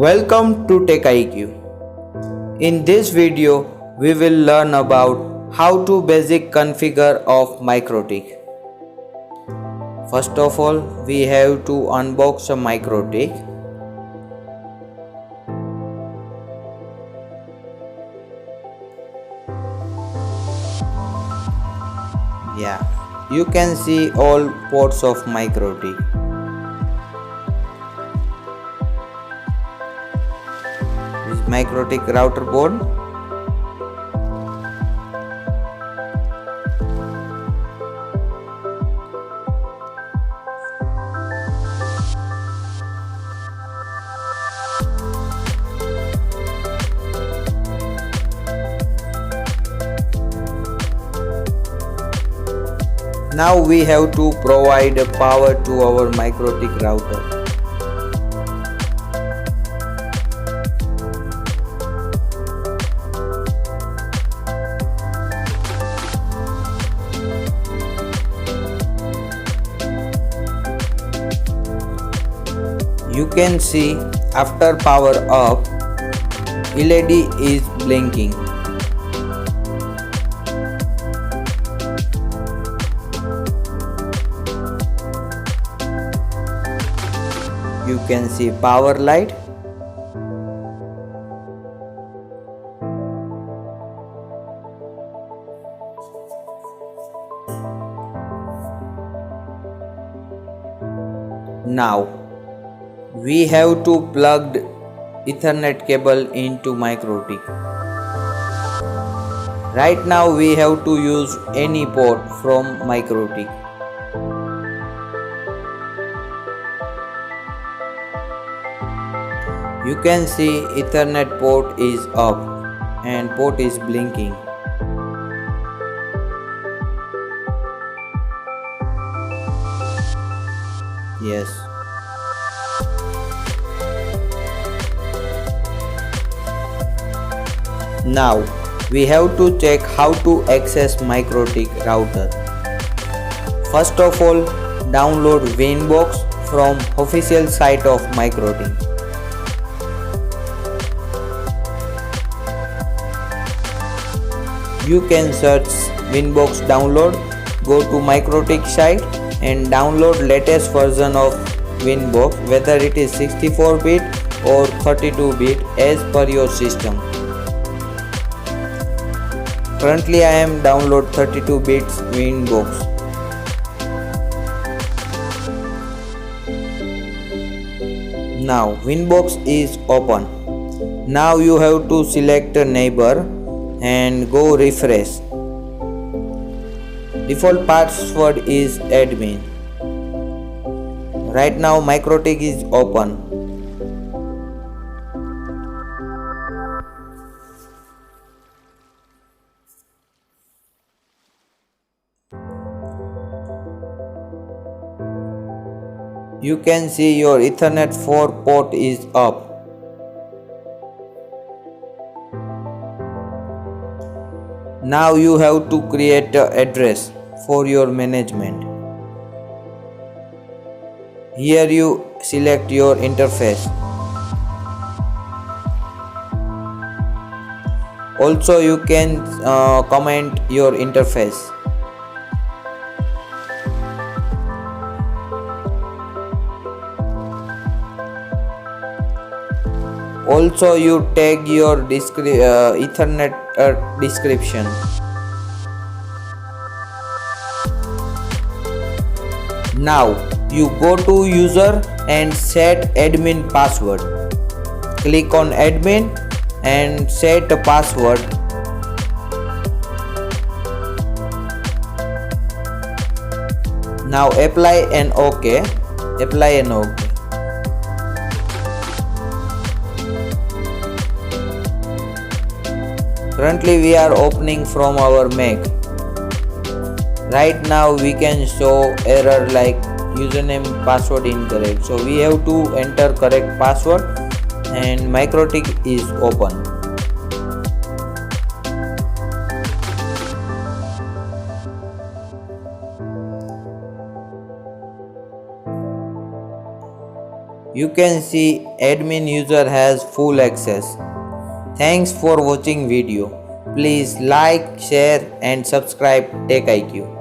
Welcome to TechIQ. In this video, we will learn about how to basic configure of MikroTIk. First of all, we have to unbox a MikroTIk. Yeah, you can see all ports of MikroTIk. MikroTIk Routerboard. Now we have to provide power to our MikroTIk router. You can see after power up, LED is blinking. You can see power light. Now we have to plug Ethernet cable into MikroTIk. Right now we have to use any port from MikroTIk. You can see Ethernet port is up and port is blinking. Yes. Now we have to check how to access MikroTIk router. First of all, download winbox from official site of MikroTIk. You can search winbox download, go to MikroTIk site and download latest version of winbox, whether it is 64-bit or 32-bit as per your system. Currently I am download 32 bits winbox. Now winbox is open. Now you have to select a neighbor and go refresh. Default password is admin. Right now MikroTIk is open. You can see your Ethernet 4 port is up. Now you have to create an address for your management. Here you select your interface. Also you can comment your interface. Also you tag your Ethernet description. Now you go to user and set admin password. Click on admin and set a password. Now apply and OK. Apply and OK. Currently we are opening from our Mac. Right now we can show error like username password incorrect. So we have to enter correct password and MikroTIk is open. You can see admin user has full access. Thanks for watching video. Please like, share and subscribe TechIQ.